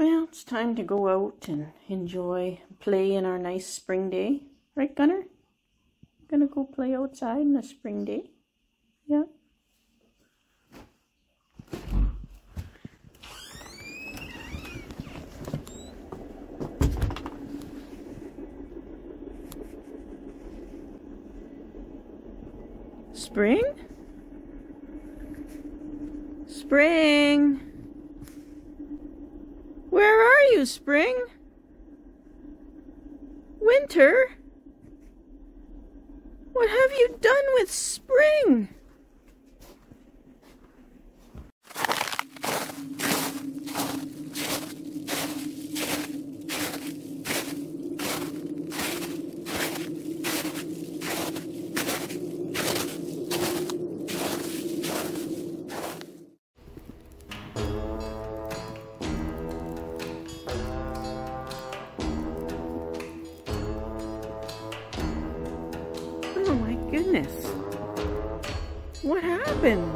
Well, it's time to go out and enjoy, play in our nice spring day. Right, Gunner? Gonna go play outside in a spring day? Yeah. Spring? Spring! Where are you, Spring? Winter? What have you done with Spring? Oh my goodness. What happened?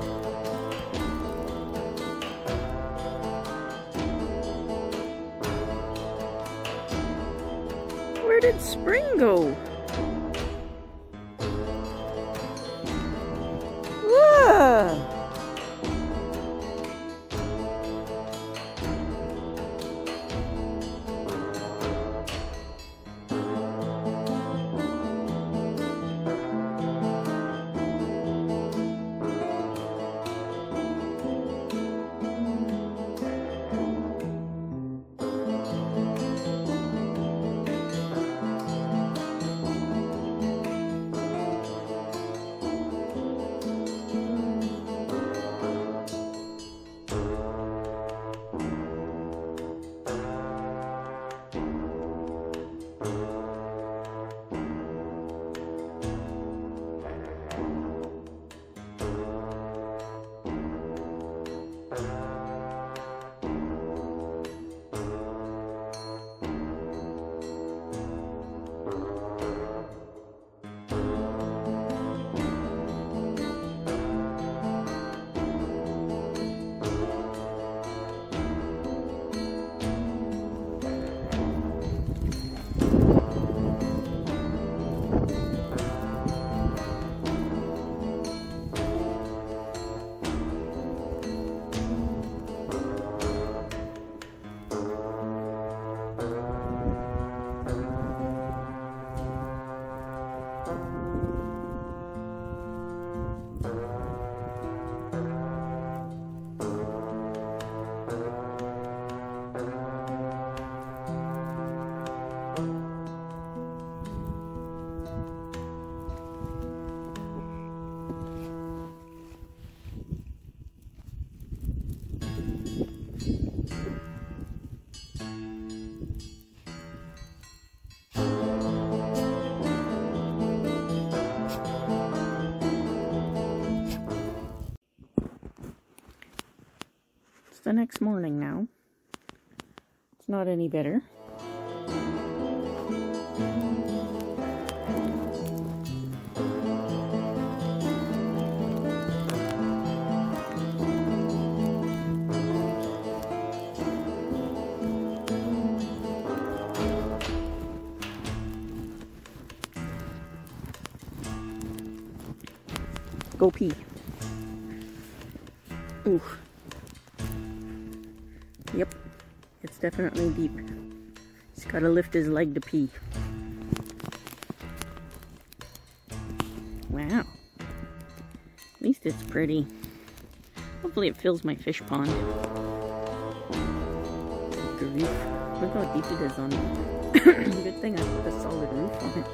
Where did Spring go? Whoa! The next morning now. It's not any better. Go pee. Ooh. Yep, it's definitely deep. He's gotta lift his leg to pee. Wow. At least it's pretty. Hopefully it fills my fish pond. Grief. Look how deep it is on it. Good thing I put a solid roof on it.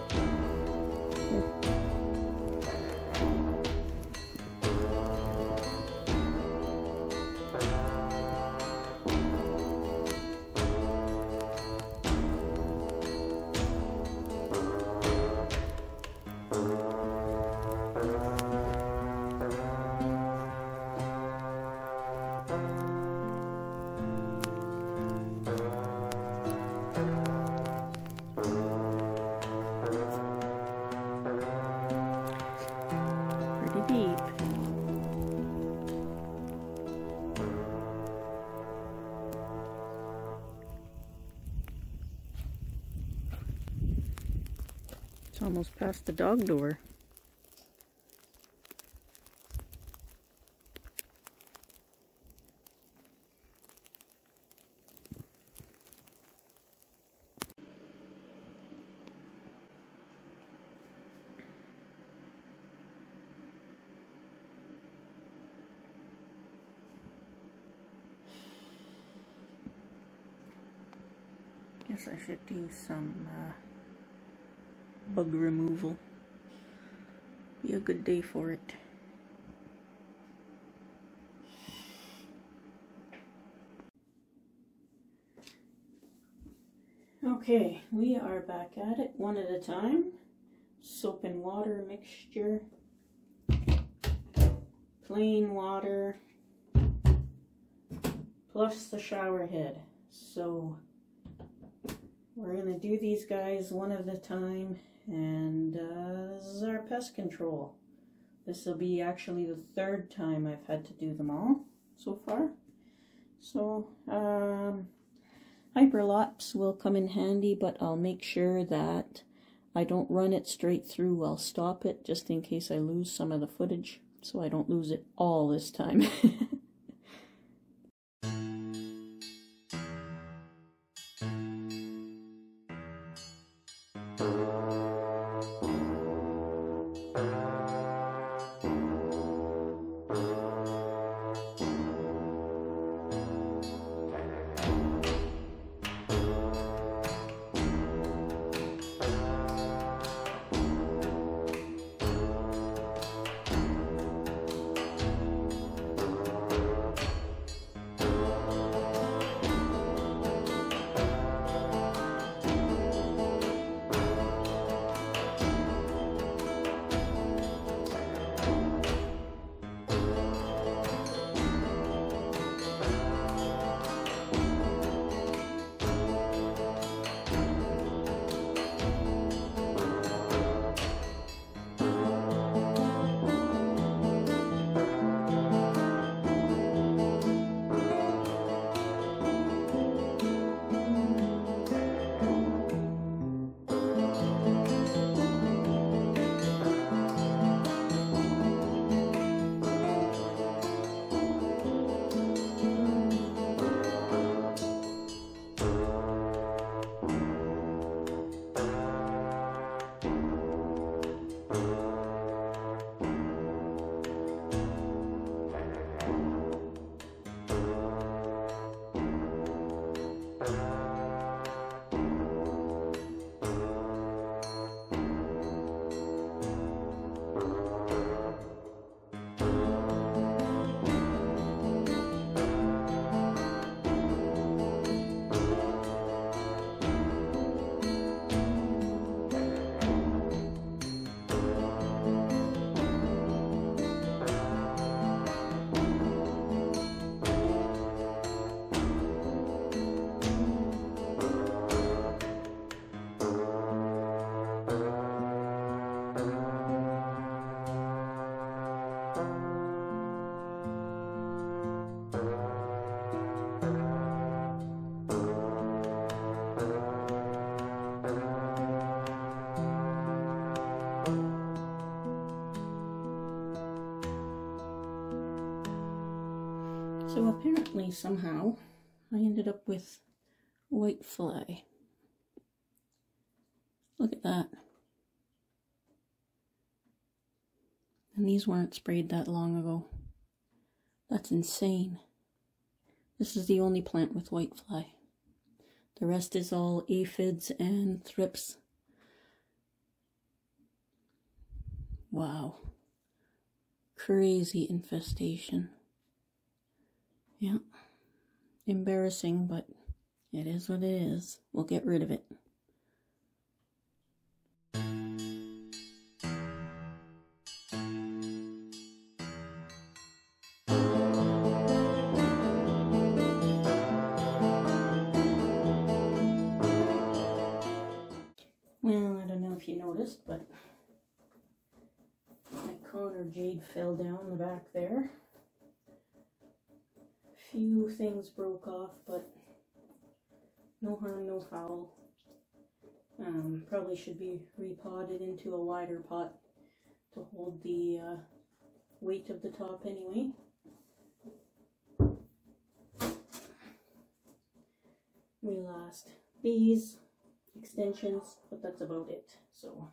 It's almost past the dog door. Guess I should do some bug removal. Be a good day for it. Okay, we are back at it one at a time. Soap and water mixture, plain water, plus the shower head. So we're going to do these guys one at a time, and this is our pest control. This will be actually the third time I've had to do them all so far. So hyperlapse will come in handy, but I'll make sure that I don't run it straight through. I'll stop it just in case I lose some of the footage, so I don't lose it all this time. So apparently, somehow, I ended up with white fly. Look at that. And these weren't sprayed that long ago. That's insane. This is the only plant with white fly. The rest is all aphids and thrips. Wow. Crazy infestation. Yeah. Embarrassing, but it is what it is. We'll get rid of it. Well, I don't know if you noticed, but my Connor jade fell down the back there. Few things broke off, but no harm, no foul. Probably should be repotted into a wider pot to hold the weight of the top anyway. We lost these extensions, but that's about it. So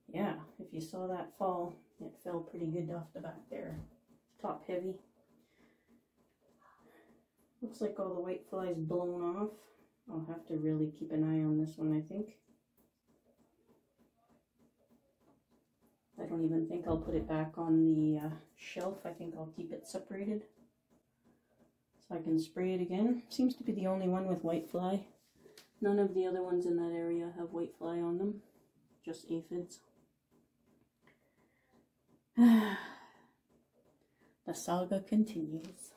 yeah, if you saw that fall, it fell pretty good off the back there. Top heavy. Looks like all the white flies blown off. I'll have to really keep an eye on this one, I think. I don't even think I'll put it back on the shelf. I think I'll keep it separated so I can spray it again. Seems to be the only one with white fly. None of the other ones in that area have white fly on them, just aphids. The saga continues.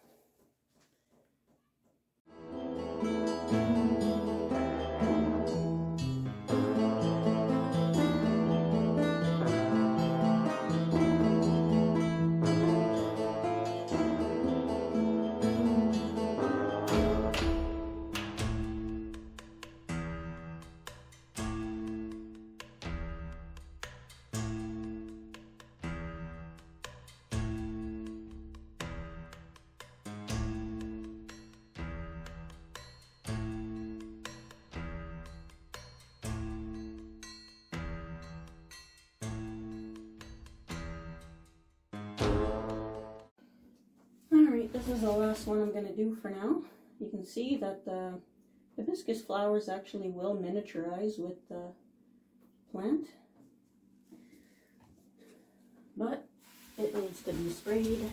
Alright, this is the last one I'm going to do for now. You can see that the hibiscus flowers actually will miniaturize with the plant, but it needs to be sprayed.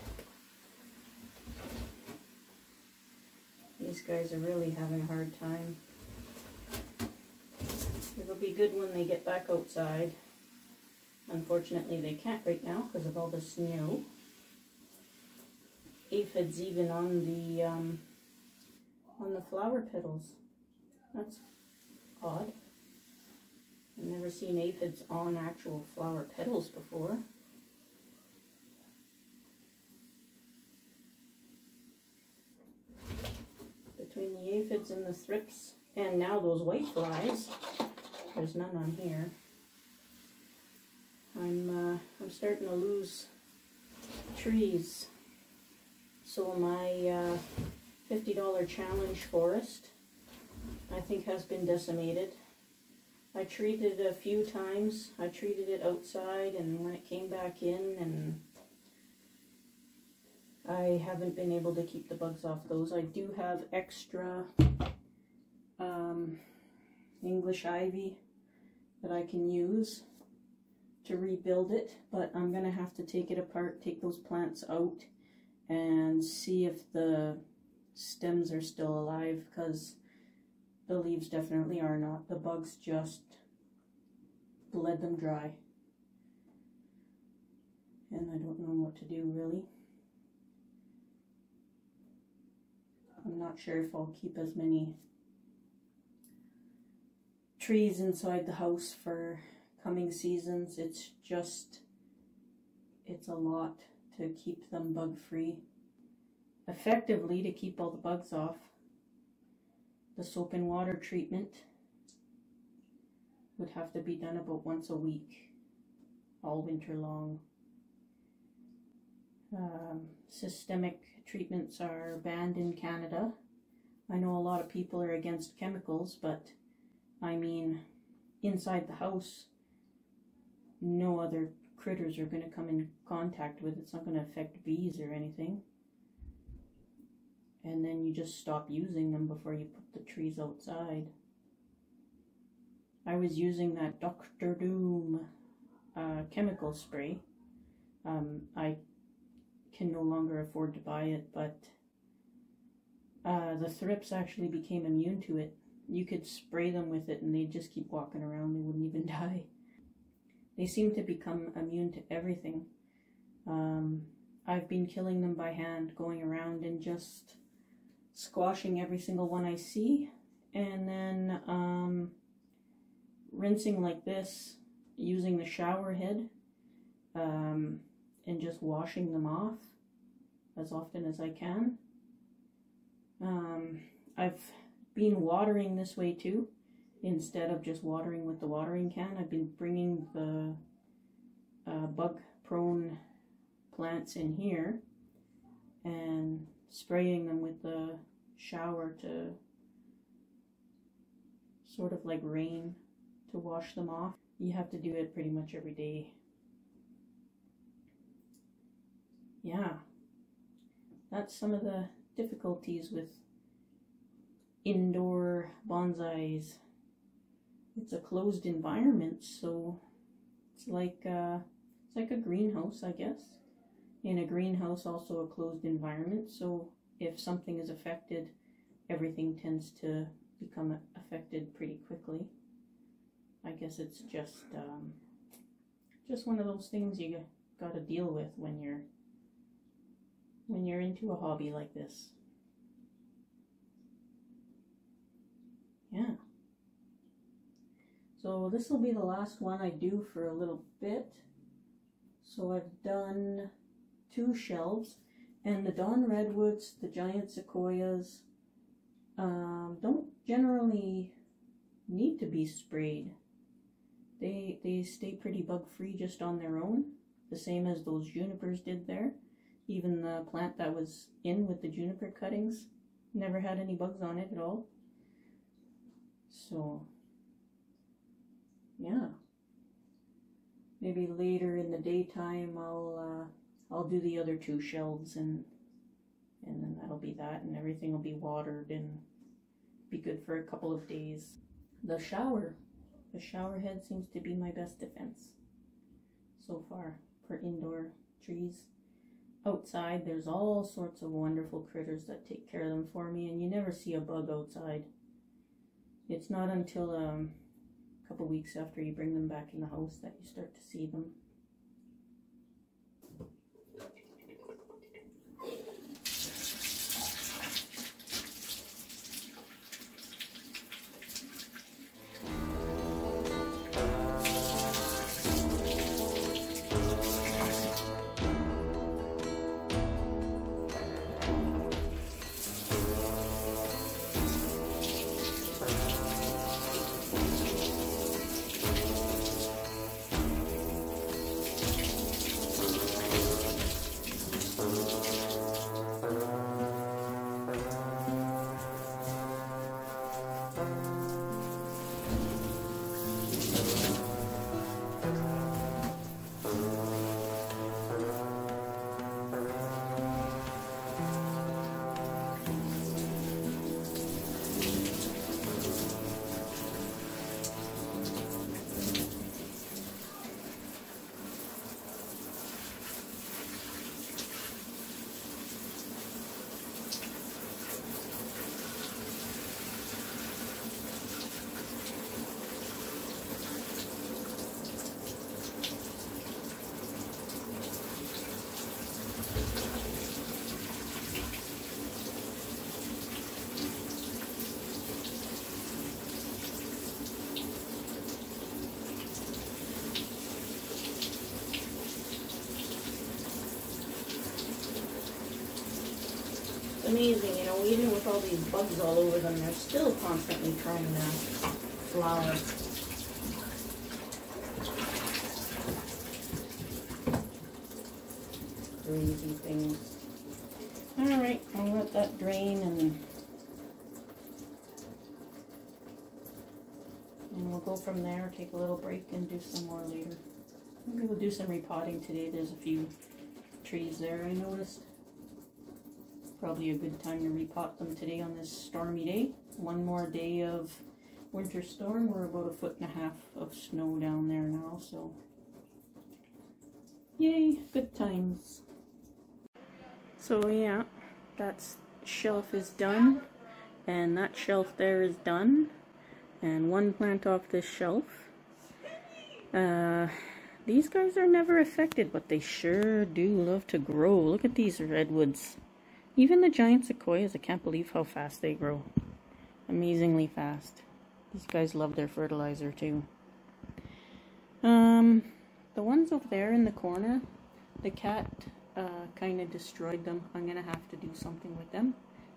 These guys are really having a hard time. It'll be good when they get back outside. Unfortunately, they can't right now because of all the snow. Aphids even on the flower petals. That's odd. I've never seen aphids on actual flower petals before. Between the aphids and the thrips, and now those white flies, there's none on here. I'm starting to lose trees. So my $50 challenge forest, I think, has been decimated. I treated it a few times. I treated it outside and when it came back in, and I haven't been able to keep the bugs off those. I do have extra English ivy that I can use to rebuild it, but I'm going to have to take it apart, take those plants out, and see if the stems are still alive, because the leaves definitely are not. The bugs just bled them dry. And I don't know what to do, really. I'm not sure if I'll keep as many trees inside the house for coming seasons. It's a lot to keep them bug free. Effectively, to keep all the bugs off, the soap and water treatment would have to be done about once a week, all winter long. Systemic treatments are banned in Canada. I know a lot of people are against chemicals, but I mean, inside the house, no other critters are going to come in contact with it. It's not going to affect bees or anything. And then you just stop using them before you put the trees outside. I was using that Dr. Doom chemical spray. I can no longer afford to buy it, but the thrips actually became immune to it. You could spray them with it and they'd just keep walking around. They wouldn't even die. They seem to become immune to everything. I've been killing them by hand, going around and just squashing every single one I see, and then rinsing like this, using the shower head, and just washing them off as often as I can. I've been watering this way too, instead of just watering with the watering can. I've been bringing the bug-prone plants in here and spraying them with the shower to sort of like rain to wash them off. You have to do it pretty much every day. Yeah, that's some of the difficulties with indoor bonsais. It's a closed environment, so it's like a greenhouse, I guess. In a greenhouse, also a closed environment, so if something is affected, everything tends to become affected pretty quickly. I guess it's just one of those things you gotta deal with when you're into a hobby like this. Yeah. So this will be the last one I do for a little bit. So I've done 2 shelves, and the Dawn Redwoods, the giant sequoias, don't generally need to be sprayed. They stay pretty bug free just on their own, the same as those junipers did there. Even the plant that was in with the juniper cuttings never had any bugs on it at all. So yeah, maybe later in the daytime I'll do the other 2 shelves, and then that'll be that, and everything will be watered and be good for a couple of days. The shower head seems to be my best defense so far for indoor trees. Outside, there's all sorts of wonderful critters that take care of them for me, and you never see a bug outside. It's not until a couple weeks after you bring them back in the house that you start to see them. Amazing, you know, even with all these bugs all over them, they're still constantly trying to flower. Crazy things. Alright, I'll let that drain, and we'll go from there, take a little break and do some more later. Maybe we'll do some repotting today. There's a few trees there I noticed. Probably a good time to repot them today on this stormy day. One more day of winter storm. We're about 1.5 feet of snow down there now, so yay, good times. So yeah, that shelf is done, and that shelf there is done, and one plant off this shelf. These guys are never affected, but they sure do love to grow. Look at these redwoods. Even the giant sequoias, I can't believe how fast they grow. Amazingly fast. These guys love their fertilizer too. The ones over there in the corner, the cat kind of destroyed them. I'm going to have to do something with them.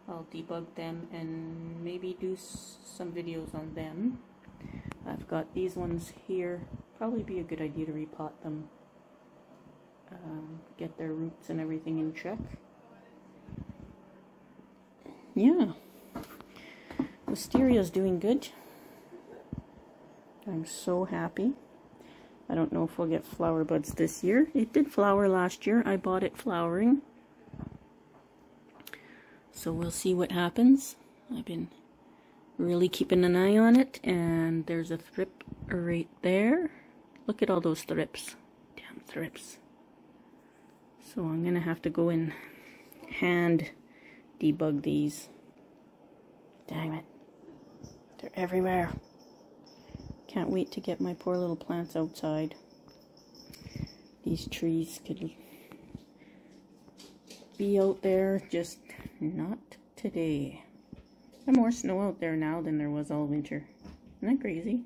I'll debug them and maybe do some videos on them. I've got these ones here. Probably be a good idea to repot them. Get their roots and everything in check. Yeah. Wisteria's doing good. I'm so happy. I don't know if we'll get flower buds this year. It did flower last year. I bought it flowering. So we'll see what happens. I've been really keeping an eye on it. And there's a thrip right there. Look at all those thrips. Damn thrips. So I'm going to have to go and hand debug these. Dang it. They're everywhere. Can't wait to get my poor little plants outside. These trees could be out there, just not today. There's more snow out there now than there was all winter. Isn't that crazy?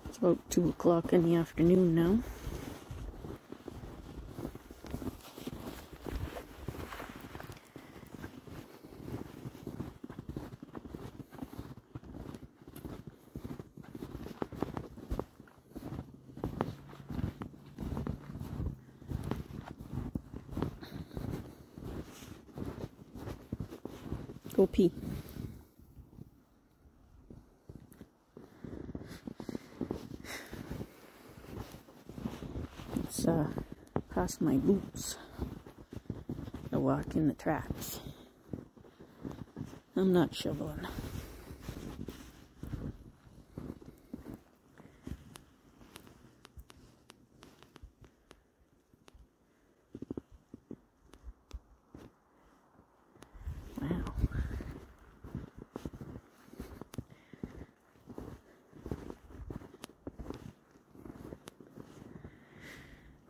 It's about 2 o'clock in the afternoon now. Go pee. It's past my boots. I walk in the tracks. I'm not shoveling.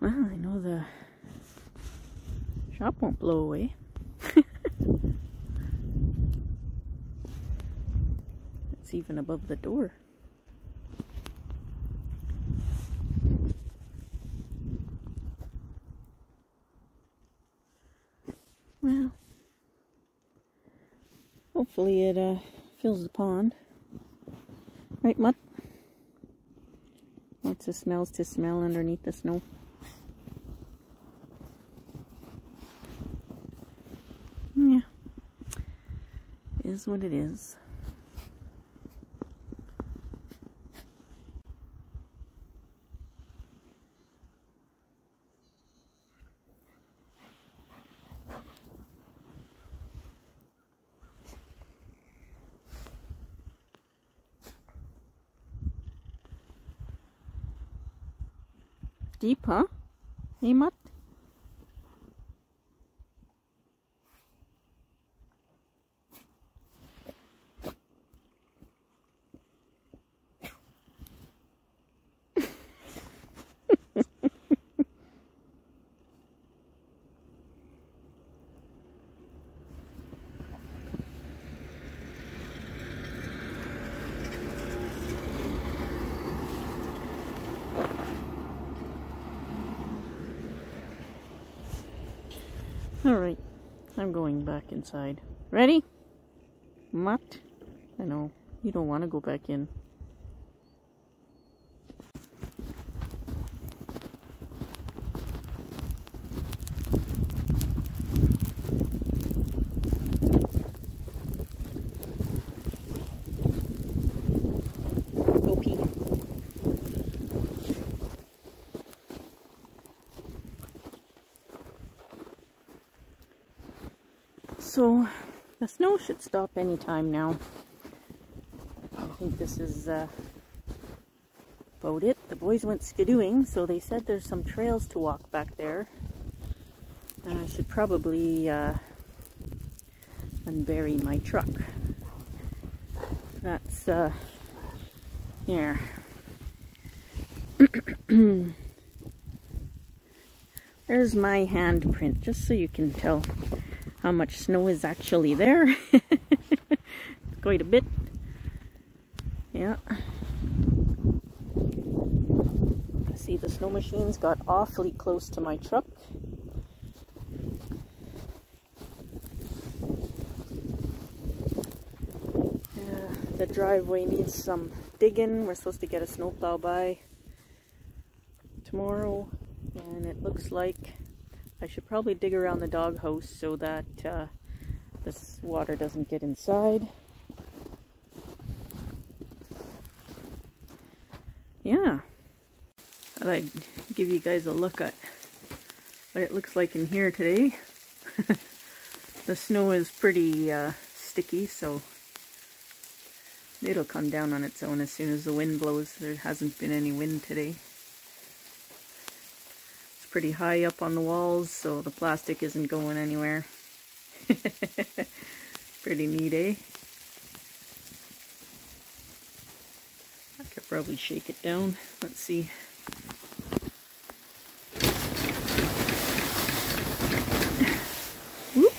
Well, I know the shop won't blow away. It's even above the door. Well, hopefully it fills the pond. Right, Mutt? Lots of smells to smell underneath the snow. Yeah, is what it is. Deep, huh? Hey, Mutt? Alright, I'm going back inside. Ready? Mutt? I know, you don't want to go back in. Go pee. So, the snow should stop any time now. I think this is about it. The boys went skidooing, so they said there's some trails to walk back there. And I should probably unbury my truck. That's, here. There's my handprint, just so you can tell how much snow is actually there. Quite a bit. Yeah. See, the snow machines got awfully close to my truck. The driveway needs some digging. We're supposed to get a snowplow by tomorrow, and it looks like I should probably dig around the doghouse so that this water doesn't get inside. Yeah, thought I'd give you guys a look at what it looks like in here today. The snow is pretty sticky, so it'll come down on its own as soon as the wind blows. There hasn't been any wind today. It's pretty high up on the walls, so the plastic isn't going anywhere. Pretty neat, eh? I could probably shake it down. Let's see. Whoop.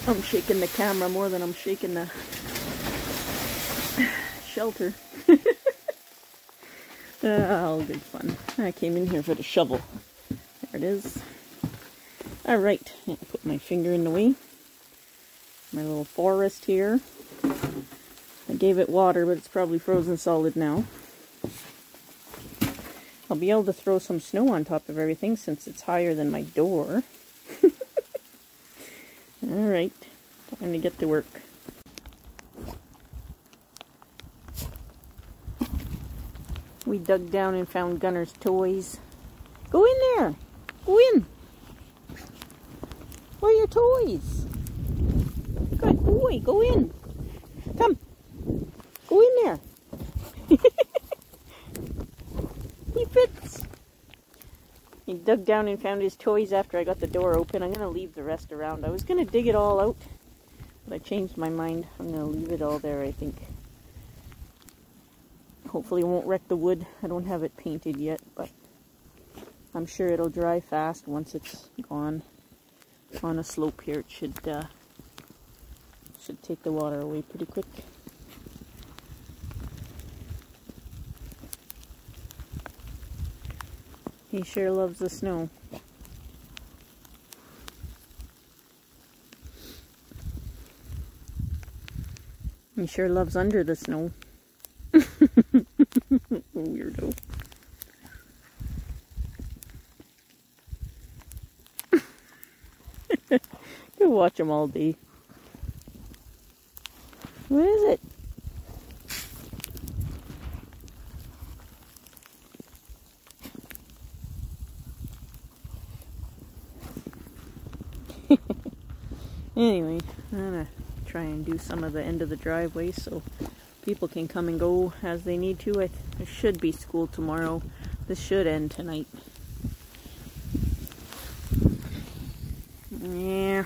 I'm shaking the camera more than I'm shaking the shelter. All good fun. I came in here for the shovel. There it is. Alright, put my finger in the way. My little forest here. I gave it water, but it's probably frozen solid now. I'll be able to throw some snow on top of everything since it's higher than my door. Alright, time to get to work. We dug down and found Gunner's toys. Go in there! Go in! Where are your toys? Good boy, go in! Come! Go in there! He fits! He dug down and found his toys after I got the door open. I'm going to leave the rest around. I was going to dig it all out, but I changed my mind. I'm going to leave it all there, I think. Hopefully it won't wreck the wood. I don't have it painted yet, but I'm sure it'll dry fast once it's gone. On a slope here, it should take the water away pretty quick. He sure loves the snow. He sure loves under the snow. Weirdo. Go watch him all day. What is it? Anyway, I'm gonna try and do some of the end of the driveway so people can come and go as they need to. There should be school tomorrow. This should end tonight. Yeah.